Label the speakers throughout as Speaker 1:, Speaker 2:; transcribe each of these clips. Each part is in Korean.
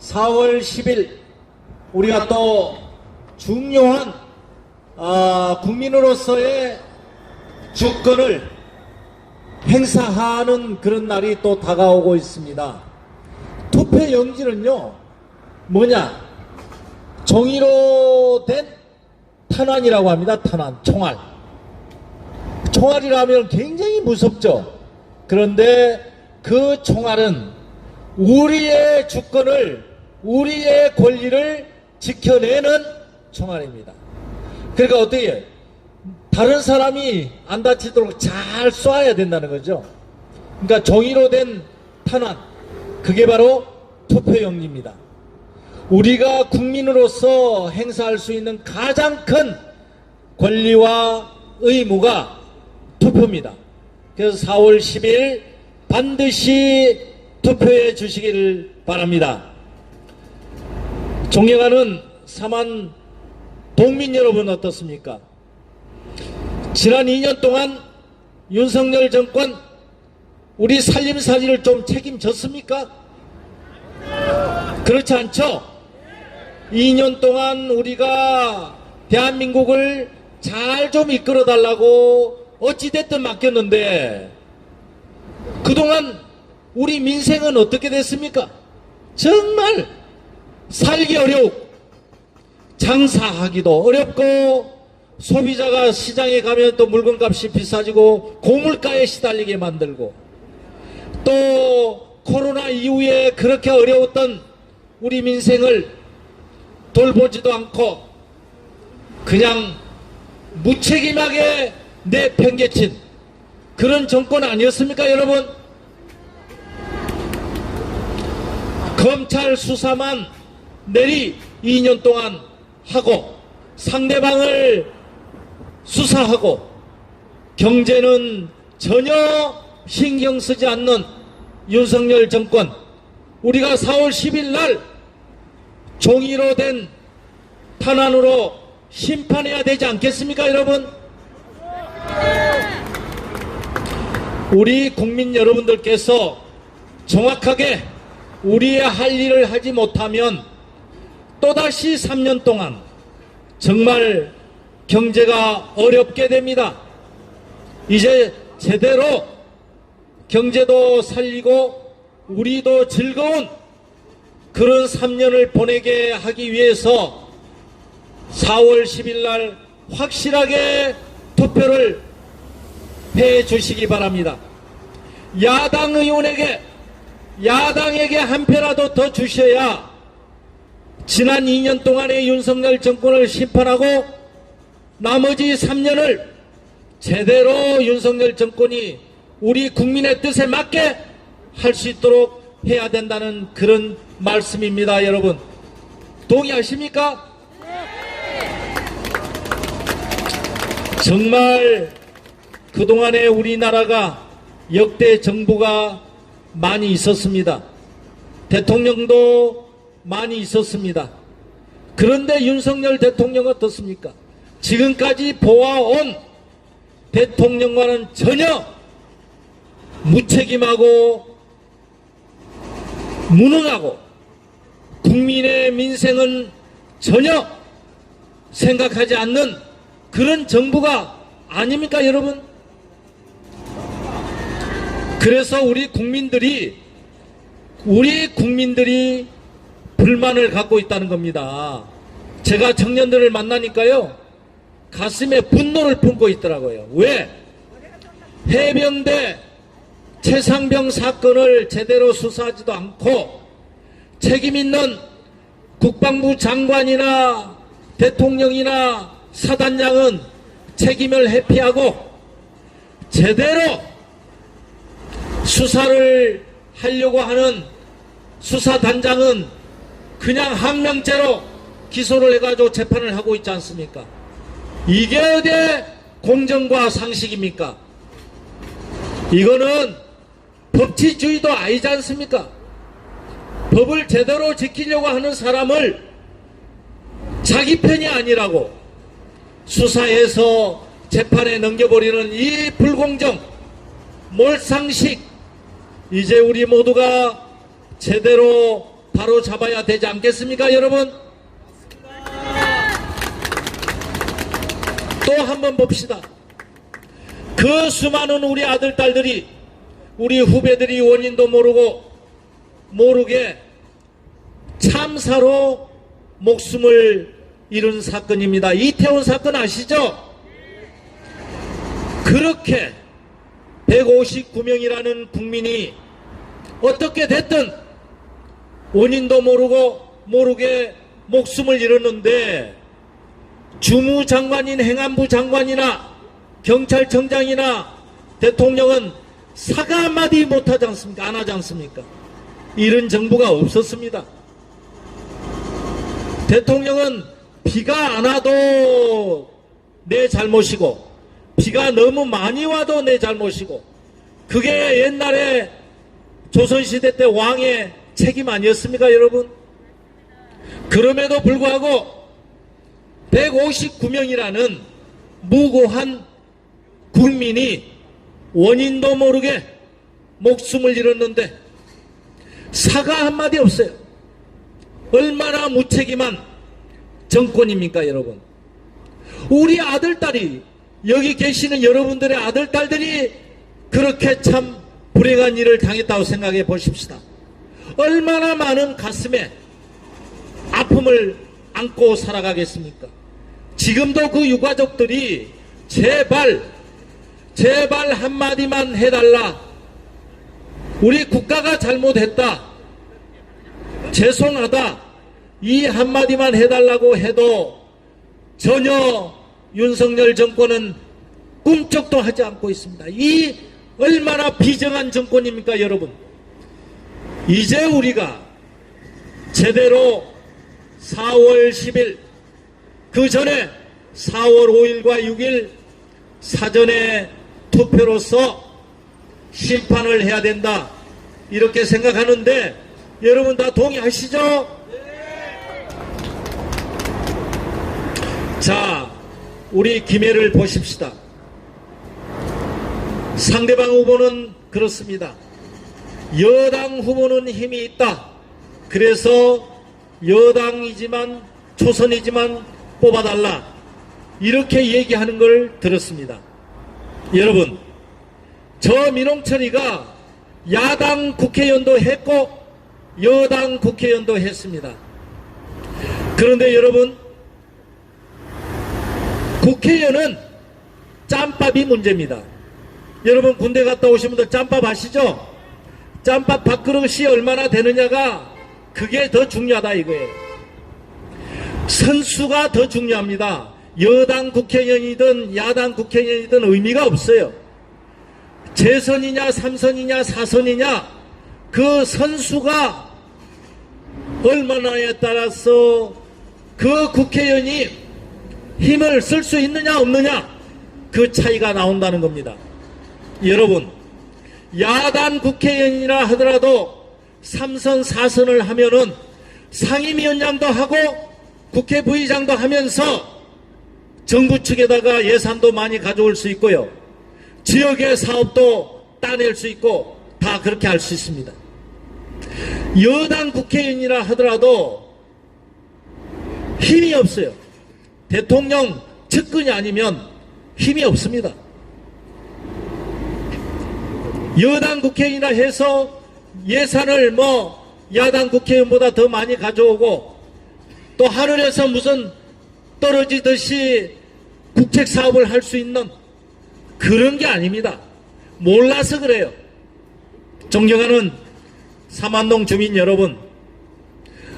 Speaker 1: 4월 10일 우리가 또 중요한 국민으로서의 주권을 행사하는 그런 날이 또 다가오고 있습니다. 투표용지는요 뭐냐, 종이로 된 탄환이라고 합니다. 탄환, 총알. 총알이라면 굉장히 무섭죠. 그런데 그 총알은 우리의 주권을, 우리의 권리를 지켜내는 총알입니다. 그러니까 어떻게 해요? 다른 사람이 안 다치도록 잘 쏴야 된다는 거죠. 그러니까 종이로 된 탄환, 그게 바로 투표용지입니다. 우리가 국민으로서 행사할 수 있는 가장 큰 권리와 의무가 투표입니다. 그래서 4월 10일 반드시 투표해 주시기를 바랍니다. 존경하는 삼안 동민 여러분, 어떻습니까? 지난 2년 동안 윤석열 정권 우리 살림살이를 좀 책임졌습니까? 그렇지 않죠? 2년 동안 우리가 대한민국을 잘 좀 이끌어 달라고 어찌됐든 맡겼는데 그동안 우리 민생은 어떻게 됐습니까? 정말 살기 어려우고 장사하기도 어렵고 소비자가 시장에 가면 또 물건값이 비싸지고 고물가에 시달리게 만들고, 또 코로나 이후에 그렇게 어려웠던 우리 민생을 돌보지도 않고 그냥 무책임하게 내팽개친 그런 정권 아니었습니까, 여러분? 검찰 수사만 내리 2년 동안 하고 상대방을 수사하고 경제는 전혀 신경 쓰지 않는 윤석열 정권, 우리가 4월 10일 날 종이로 된 탄환으로 심판해야 되지 않겠습니까, 여러분? 우리 국민 여러분들께서 정확하게 우리의 할 일을 하지 못하면 또다시 3년 동안 정말 경제가 어렵게 됩니다. 이제 제대로 경제도 살리고 우리도 즐거운 그런 3년을 보내게 하기 위해서 4월 10일 날 확실하게 투표를 해 주시기 바랍니다. 야당 의원에게, 야당에게 한 표라도 더 주셔야 지난 2년 동안의 윤석열 정권을 심판하고 나머지 3년을 제대로 윤석열 정권이 우리 국민의 뜻에 맞게 할 수 있도록 해야 된다는 그런 말씀입니다. 여러분, 동의하십니까? 정말 그동안에 우리나라가 역대 정부가 많이 있었습니다. 대통령도 많이 있었습니다. 그런데 윤석열 대통령 어떻습니까? 지금까지 보아온 대통령과는 전혀 무책임하고 무능하고 국민의 민생은 전혀 생각하지 않는 그런 정부가 아닙니까, 여러분? 그래서 우리 국민들이 불만을 갖고 있다는 겁니다. 제가 청년들을 만나니까요, 가슴에 분노를 품고 있더라고요. 왜? 해병대 최상병 사건을 제대로 수사하지도 않고 책임 있는 국방부 장관이나 대통령이나 사단장은 책임을 회피하고 제대로 수사를 하려고 하는 수사단장은 그냥 항명죄로 기소를 해가지고 재판을 하고 있지 않습니까? 이게 어디 공정과 상식입니까? 이거는 법치주의도 아니지 않습니까? 법을 제대로 지키려고 하는 사람을 자기 편이 아니라고 수사해서 재판에 넘겨버리는 이 불공정, 몰상식, 이제 우리 모두가 제대로 바로 잡아야 되지 않겠습니까, 여러분? 또 한번 봅시다. 그 수많은 우리 아들, 딸들이, 우리 후배들이 원인도 모르게 참사로 목숨을 잃은 사건입니다. 이태원 사건 아시죠? 그렇게 159명이라는 국민이 어떻게 됐든 원인도 모르게 목숨을 잃었는데, 주무장관인 행안부 장관이나 경찰청장이나 대통령은 사과 한마디 못하지 않습니까? 안 하지 않습니까? 이런 정부가 없었습니다. 대통령은 비가 안 와도 내 잘못이고, 비가 너무 많이 와도 내 잘못이고, 그게 옛날에 조선시대 때 왕의 책임 아니었습니까, 여러분? 그럼에도 불구하고 159명이라는 무고한 국민이 원인도 모르게 목숨을 잃었는데 사과 한마디 없어요. 얼마나 무책임한 정권입니까, 여러분? 우리 아들, 딸이, 여기 계시는 여러분들의 아들, 딸들이 그렇게 참 불행한 일을 당했다고 생각해 보십시다. 얼마나 많은 가슴에 아픔을 안고 살아가겠습니까? 지금도 그 유가족들이 제발 한마디만 해달라, 우리 국가가 잘못했다, 죄송하다, 이 한마디만 해달라고 해도 전혀 윤석열 정권은 꿈쩍도 하지 않고 있습니다. 이 얼마나 비정한 정권입니까, 여러분? 이제 우리가 제대로 4월 10일, 그 전에 4월 5일과 6일 사전에 투표로서 심판을 해야 된다, 이렇게 생각하는데 여러분 다 동의하시죠? 자, 우리 김해를 보십시다. 상대방 후보는 그렇습니다. 여당 후보는 힘이 있다, 그래서 여당이지만 초선이지만 뽑아달라, 이렇게 얘기하는 걸 들었습니다. 여러분, 저 민홍철이가 야당 국회의원도 했고 여당 국회의원도 했습니다. 그런데 여러분, 국회의원은 짬밥이 문제입니다. 여러분 군대 갔다 오신 분들 짬밥 아시죠? 짬밥 밥그릇이 얼마나 되느냐가 그게 더 중요하다 이거예요. 선수가 더 중요합니다. 여당 국회의원이든 야당 국회의원이든 의미가 없어요. 재선이냐 3선이냐 4선이냐 그 선수가 얼마나에 따라서 그 국회의원이 힘을 쓸 수 있느냐 없느냐, 그 차이가 나온다는 겁니다. 여러분, 야당 국회의원이라 하더라도 3선 4선을 하면은 상임위원장도 하고 국회 부의장도 하면서 정부 측에다가 예산도 많이 가져올 수 있고요, 지역의 사업도 따낼 수 있고 다 그렇게 할 수 있습니다. 여당 국회의원이라 하더라도 힘이 없어요. 대통령 측근이 아니면 힘이 없습니다. 여당 국회의원이라 해서 예산을 야당 국회의원보다 더 많이 가져오고 또 하늘에서 무슨 떨어지듯이 국책 사업을 할 수 있는 그런 게 아닙니다. 몰라서 그래요. 존경하는 삼안동 주민 여러분,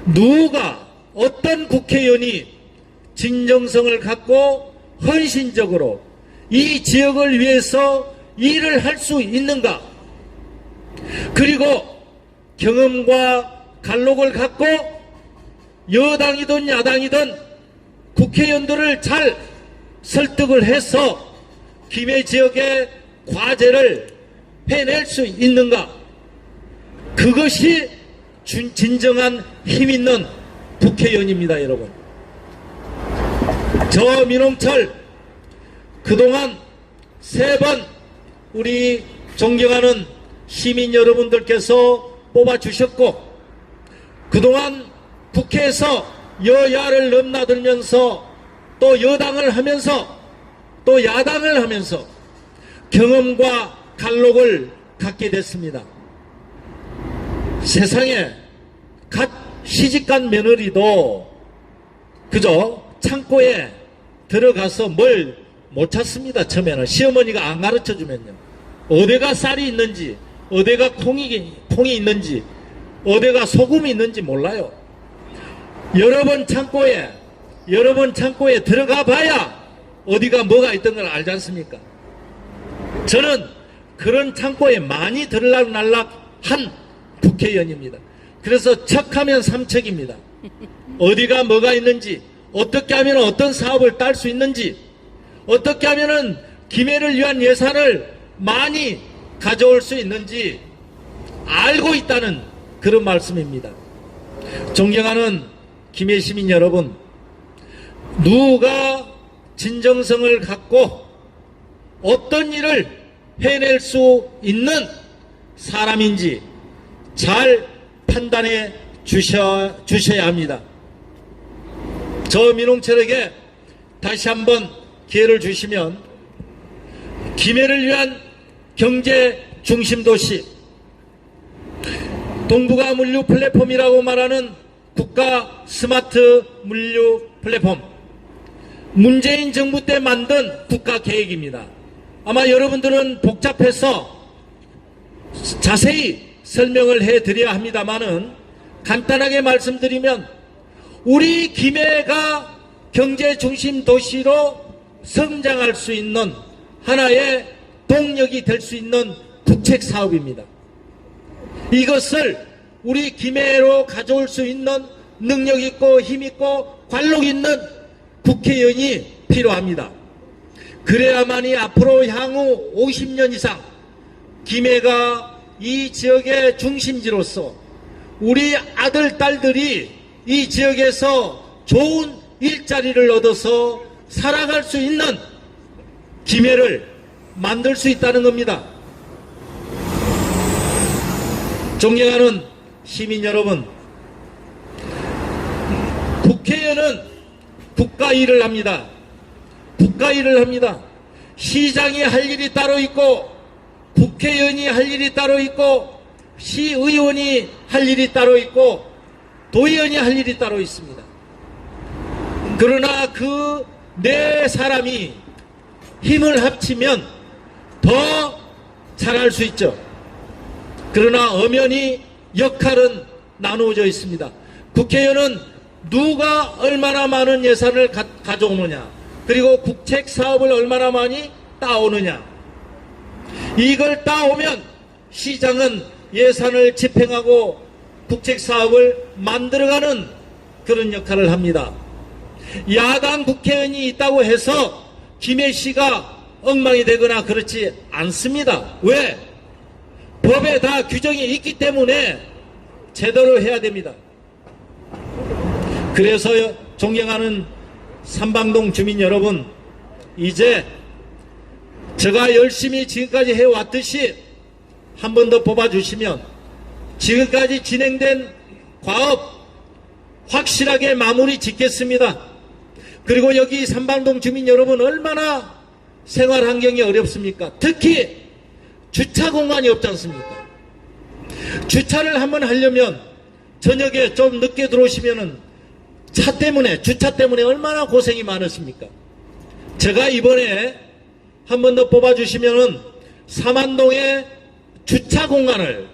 Speaker 1: 누가 어떤 국회의원이 진정성을 갖고 헌신적으로 이 지역을 위해서 일을 할 수 있는가? 그리고 경험과 갈록을 갖고 여당이든 야당이든 국회의원들을 잘 설득을 해서 김해 지역의 과제를 해낼 수 있는가? 그것이 진정한 힘 있는 국회의원입니다, 여러분. 저 민홍철 그동안 3번 우리 존경하는 시민 여러분들께서 뽑아주셨고 그동안 국회에서 여야를 넘나들면서 또 여당을 하면서 또 야당을 하면서 경험과 갈록을 갖게 됐습니다. 세상에 갓 시집간 며느리도 그저 창고에 들어가서 뭘 못 찾습니다. 처음에는 시어머니가 안 가르쳐주면요. 어디가 쌀이 있는지, 어디가 콩이 있는지, 어디가 소금이 있는지 몰라요. 여러 번 창고에 들어가 봐야 어디가 뭐가 있던 걸 알지 않습니까? 저는 그런 창고에 많이 들락날락한 국회의원입니다. 그래서 척하면 삼척입니다. 어디가 뭐가 있는지, 어떻게 하면 어떤 사업을 딸 수 있는지, 어떻게 하면은 기회를 위한 예산을 많이 가져올 수 있는지 알고 있다는 그런 말씀입니다. 존경하는 김해 시민 여러분, 누가 진정성을 갖고 어떤 일을 해낼 수 있는 사람인지 잘 판단해 주셔야 합니다. 저 민홍철에게 다시 한번 기회를 주시면 김해를 위한 경제 중심 도시, 동북아 물류 플랫폼이라고 말하는 국가 스마트 물류 플랫폼, 문재인 정부 때 만든 국가 계획입니다. 아마 여러분들은 복잡해서 자세히 설명을 해드려야 합니다만은 간단하게 말씀드리면 우리 김해가 경제 중심 도시로 성장할 수 있는 하나의 동력이 될 수 있는 국책 사업입니다. 이것을 우리 김해로 가져올 수 있는 능력 있고 힘 있고 관록 있는 국회의원이 필요합니다. 그래야만이 앞으로 향후 50년 이상 김해가 이 지역의 중심지로서 우리 아들, 딸들이 이 지역에서 좋은 일자리를 얻어서 살아갈 수 있는 김해를 만들 수 있다는 겁니다. 존경하는 시민 여러분, 국회의원은 국가 일을 합니다. 국가 일을 합니다. 시장이 할 일이 따로 있고 국회의원이 할 일이 따로 있고 시의원이 할 일이 따로 있고 도의원이 할 일이 따로 있습니다. 그러나 그 네 사람이 힘을 합치면 더 잘할 수 있죠. 그러나 엄연히 역할은 나누어져 있습니다. 국회의원은 누가 얼마나 많은 예산을 가져오느냐, 그리고 국책 사업을 얼마나 많이 따오느냐, 이걸 따오면 시장은 예산을 집행하고 국책 사업을 만들어가는 그런 역할을 합니다. 야당 국회의원이 있다고 해서 김해시가 엉망이 되거나 그렇지 않습니다. 왜? 법에 다 규정이 있기 때문에 제대로 해야 됩니다. 그래서 존경하는 삼방동 주민 여러분, 이제 제가 열심히 지금까지 해왔듯이 한 번 더 뽑아주시면 지금까지 진행된 과업 확실하게 마무리 짓겠습니다. 그리고 여기 삼방동 주민 여러분, 얼마나 생활 환경이 어렵습니까? 특히 주차 공간이 없지 않습니까? 주차를 한번 하려면 저녁에 좀 늦게 들어오시면은 주차 때문에 얼마나 고생이 많으십니까? 제가 이번에 한 번 더 뽑아주시면은 삼안동에 주차 공간을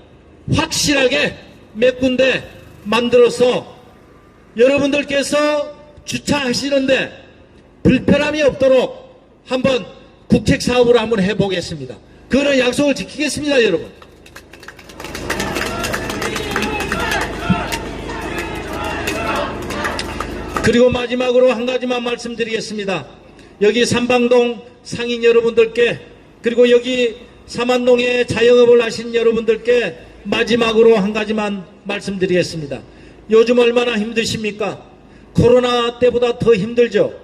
Speaker 1: 확실하게 몇 군데 만들어서 여러분들께서 주차하시는데 불편함이 없도록 한번 국책 사업으로 한번 해보겠습니다. 그거는 약속을 지키겠습니다, 여러분. 그리고 마지막으로 한 가지만 말씀드리겠습니다. 여기 삼방동 상인 여러분들께, 그리고 여기 삼안동에 자영업을 하신 여러분들께 마지막으로 한 가지만 말씀드리겠습니다. 요즘 얼마나 힘드십니까? 코로나 때보다 더 힘들죠.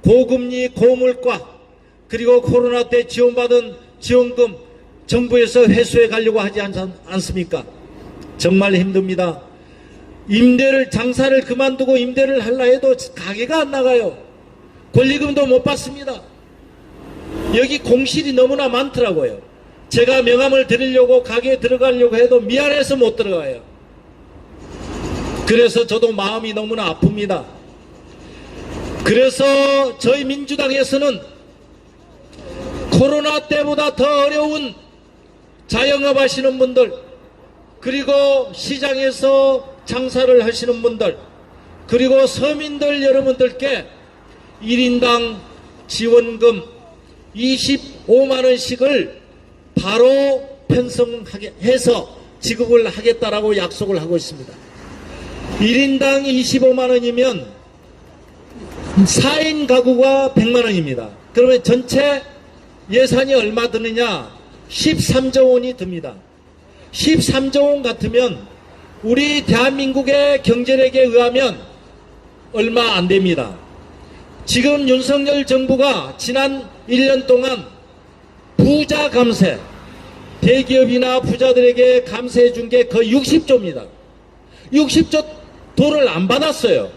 Speaker 1: 고금리, 고물가, 그리고 코로나 때 지원받은 지원금 정부에서 회수해 가려고 하지 않습니까? 정말 힘듭니다. 장사를 그만두고 임대를 하려 해도 가게가 안 나가요. 권리금도 못 받습니다. 여기 공실이 너무나 많더라고요. 제가 명함을 드리려고 가게에 들어가려고 해도 미안해서 못 들어가요. 그래서 저도 마음이 너무나 아픕니다. 그래서 저희 민주당에서는 코로나 때보다 더 어려운 자영업 하시는 분들, 그리고 시장에서 장사를 하시는 분들, 그리고 서민들 여러분들께 1인당 지원금 25만원씩을 바로 편성하게 해서 지급을 하겠다라고 약속을 하고 있습니다. 1인당 25만원이면 4인 가구가 100만원입니다. 그러면 전체 예산이 얼마 드느냐? 13조 원이 듭니다. 13조 원 같으면 우리 대한민국의 경제력에 의하면 얼마 안 됩니다. 지금 윤석열 정부가 지난 1년 동안 부자 감세, 대기업이나 부자들에게 감세해 준 게 거의 60조입니다. 60조 돈을 안 받았어요.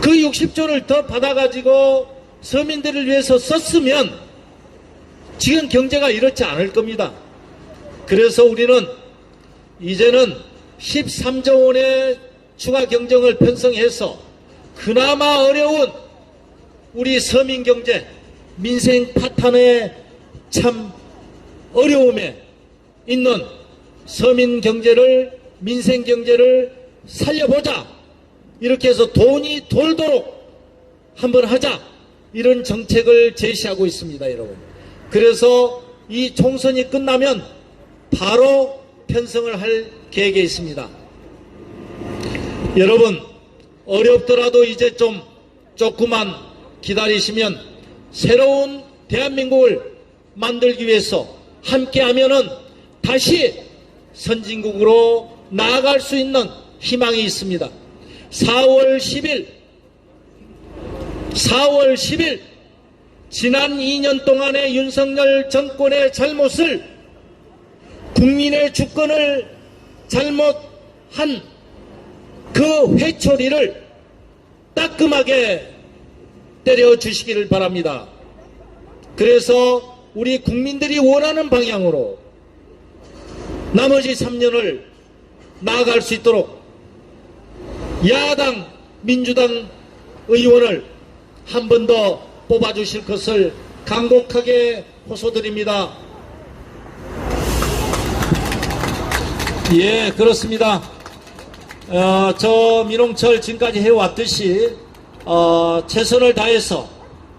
Speaker 1: 그 60조를 더 받아가지고 서민들을 위해서 썼으면 지금 경제가 이렇지 않을 겁니다. 그래서 우리는 이제는 13조 원의 추가 경정을 편성해서 그나마 어려운 우리 서민 경제, 민생 파탄의 참 어려움에 있는 서민 경제를, 민생 경제를 살려보자. 이렇게 해서 돈이 돌도록 한번 하자. 이런 정책을 제시하고 있습니다, 여러분. 그래서 이 총선이 끝나면 바로 편성을 할 계획에 있습니다. 여러분, 어렵더라도 이제 조금만 기다리시면 새로운 대한민국을 만들기 위해서 함께하면은 다시 선진국으로 나아갈 수 있는 희망이 있습니다. 4월 10일 지난 2년 동안의 윤석열 정권의 잘못을, 국민의 주권을 잘못한 그 회초리를 따끔하게 때려주시기를 바랍니다. 그래서 우리 국민들이 원하는 방향으로 나머지 3년을 나아갈 수 있도록 야당 민주당 의원을 한 번 더 뽑아주실 것을 간곡하게 호소드립니다. 예, 그렇습니다. 저 민홍철 지금까지 해왔듯이 최선을 다해서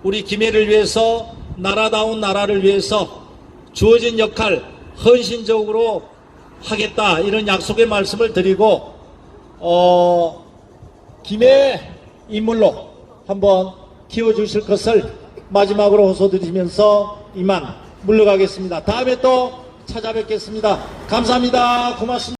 Speaker 1: 우리 김해를 위해서, 나라다운 나라를 위해서 주어진 역할 헌신적으로 하겠다, 이런 약속의 말씀을 드리고 김해 인물로 한번 키워주실 것을 마지막으로 호소드리면서 이만 물러가겠습니다. 다음에 또 찾아뵙겠습니다. 감사합니다. 고맙습니다.